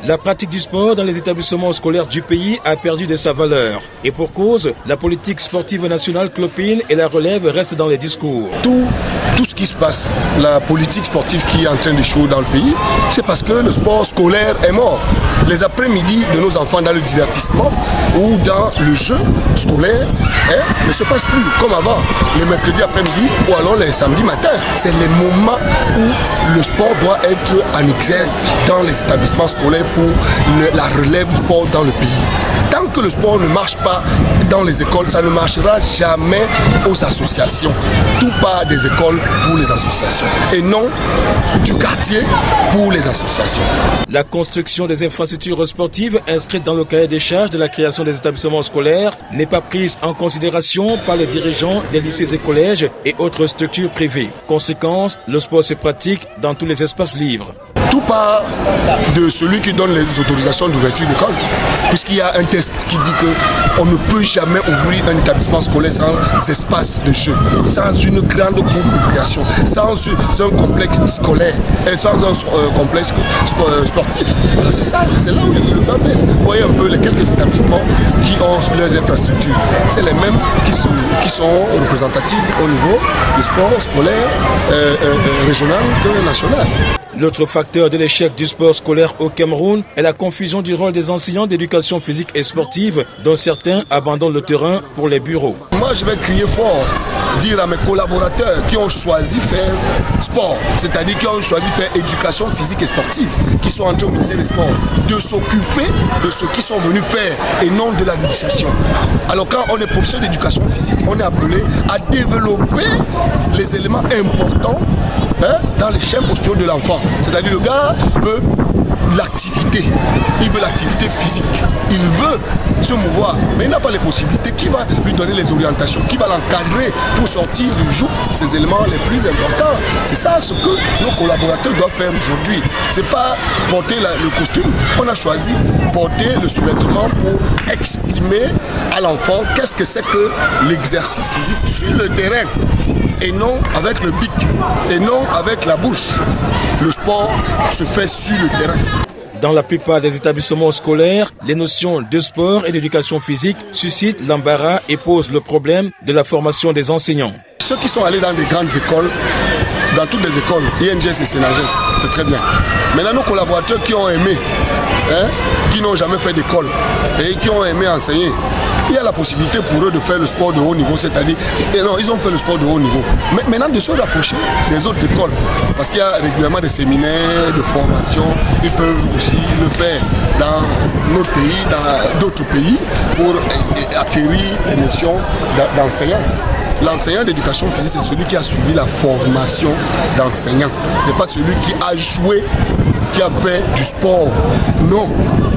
La pratique du sport dans les établissements scolaires du pays a perdu de sa valeur. Et pour cause, la politique sportive nationale clopine et la relève restent dans les discours. Tout ce qui se passe, la politique sportive qui est en train d'échouer dans le pays, c'est parce que le sport scolaire est mort. Les après-midi de nos enfants dans le divertissement ou dans le jeu scolaire ne se passe plus comme avant, les mercredis après-midi ou alors les samedis matins. C'est les moments où le sport doit être en exergue dans les établissements scolaires pour la relève du sport dans le pays. Tant que le sport ne marche pas dans les écoles, ça ne marchera jamais aux associations. Tout part des écoles pour les associations et non du quartier pour les associations. La construction des infrastructures sportives inscrites dans le cahier des charges de la création des établissements scolaires n'est pas prise en considération par les dirigeants des lycées et collèges et autres structures privées. Conséquence, le sport se pratique dans tous les espaces libres. Tout part de celui qui donne les autorisations d'ouverture d'école, puisqu'il y a un test qui dit qu'on ne peut jamais ouvrir un établissement scolaire sans espace de jeu, sans une grande cour de récréation, sans un complexe scolaire et sans un complexe sportif. Alors c'est ça, c'est là où le bas blesse. Vous voyez un peu les quelques établissements qui ont leurs infrastructures. C'est les mêmes qui sont représentatifs au niveau du sport scolaire régional que national. L'autre facteur de l'échec du sport scolaire au Cameroun est la confusion du rôle des enseignants d'éducation physique et sportive, dont certains abandonnent le terrain pour les bureaux. Moi, je vais crier fort, dire à mes collaborateurs qui ont choisi faire sport, c'est-à-dire qui ont choisi faire éducation physique et sportive, qui sont entrés au ministère des Sports, de s'occuper de ce qu'ils sont venus faire et non de l'administration. Alors quand on est professeur d'éducation physique, on est appelé à développer les éléments importants dans les chaînes posturales de l'enfant. C'est-à-dire le gars veut l'activité, il veut l'activité physique, il veut se mouvoir, mais il n'a pas les possibilités. Qui va lui donner les orientations, qui va l'encadrer pour sortir du jour ces éléments les plus importants? C'est ça ce que nos collaborateurs doivent faire aujourd'hui. C'est pas porter le costume, on a choisi porter le sous-vêtement pour exprimer à l'enfant qu'est-ce que c'est que l'exercice physique sur le terrain. Et non avec le bic, et non avec la bouche. Le sport se fait sur le terrain. Dans la plupart des établissements scolaires, les notions de sport et d'éducation physique suscitent l'embarras et posent le problème de la formation des enseignants. Ceux qui sont allés dans des grandes écoles, dans toutes les écoles, INGS et CNAGES, c'est très bien. Maintenant, nos collaborateurs qui ont aimé, qui n'ont jamais fait d'école et qui ont aimé enseigner, il y a la possibilité pour eux de faire le sport de haut niveau, c'est-à-dire, non, ils ont fait le sport de haut niveau. Mais maintenant de se rapprocher des autres écoles, parce qu'il y a régulièrement des séminaires de formation, ils peuvent aussi le faire dans notre pays, dans d'autres pays, pour acquérir les notions d'enseignants. L'enseignant d'éducation physique, c'est celui qui a suivi la formation d'enseignant. Ce n'est pas celui qui a joué, qui a fait du sport. Non,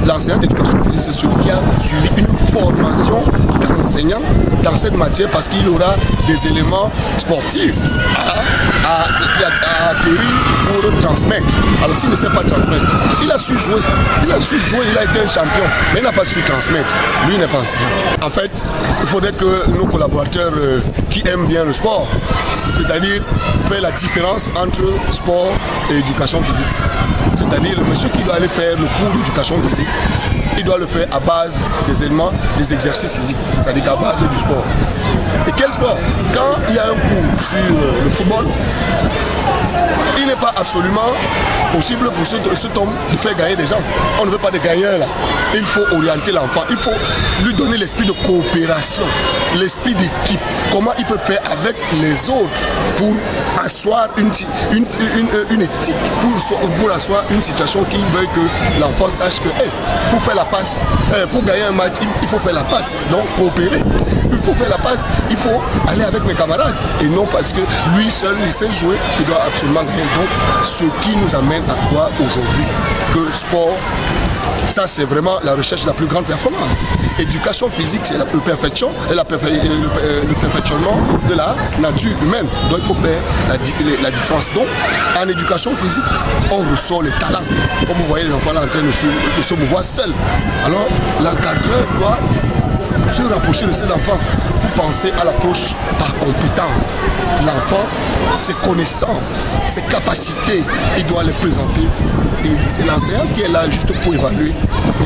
l'enseignant d'éducation physique, c'est celui qui a suivi une formation d'enseignant dans cette matière parce qu'il aura des éléments sportifs à acquérir pour transmettre. Alors s'il ne sait pas transmettre, il a su jouer, il a été un champion, mais il n'a pas su transmettre. Lui, il n'est pas enseignant. En fait, il faudrait que nos collaborateurs qui aiment bien le sport, c'est-à-dire faire la différence entre sport et éducation physique. C'est-à-dire le monsieur qui doit aller faire le cours d'éducation physique, il doit le faire à base des éléments, des exercices physiques, c'est-à-dire à base du sport. Et quel sport? Quand il y a un cours sur le football, il n'est pas absolument possible pour cet homme de faire gagner des gens. On ne veut pas de gagnants là. Il faut orienter l'enfant, il faut lui donner l'esprit de coopération, l'esprit d'équipe. Comment il peut faire avec les autres pour asseoir une éthique, pour asseoir une situation qui veut que l'enfant sache que pour faire la passe, pour gagner un match, il faut faire la passe. Donc coopérer. Il faut faire la passe, il faut aller avec mes camarades. Et non parce que lui seul, il sait jouer, il doit absolument gagner. Donc ce qui nous amène à quoi aujourd'hui? Que le sport, ça c'est vraiment la recherche de la plus grande performance. Éducation physique, c'est la perfection et le perfectionnement de la nature humaine. Donc il faut faire la différence. Donc en éducation physique, on ressort les talents. Comme vous voyez les enfants là en train de se mouvoir seuls. Alors l'encadreur doit se rapprocher de ses enfants pour penser à l'approche par compétence. L'enfant, ses connaissances, ses capacités, il doit les présenter. Et c'est l'enseignant qui est là juste pour évaluer.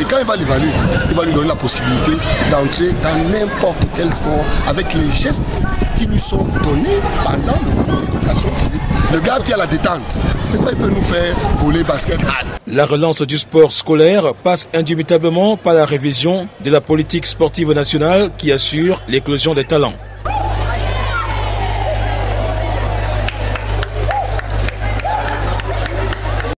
Et quand il va l'évaluer, il va lui donner la possibilité d'entrer dans n'importe quel sport avec les gestes qui lui sont donnés pendant le cours d'éducation physique. Le gars qui a la détente, n'est-ce pas, il peut nous faire voler, basket. La relance du sport scolaire passe indubitablement par la révision de la politique sportive nationale qui assure l'éclosion des talents.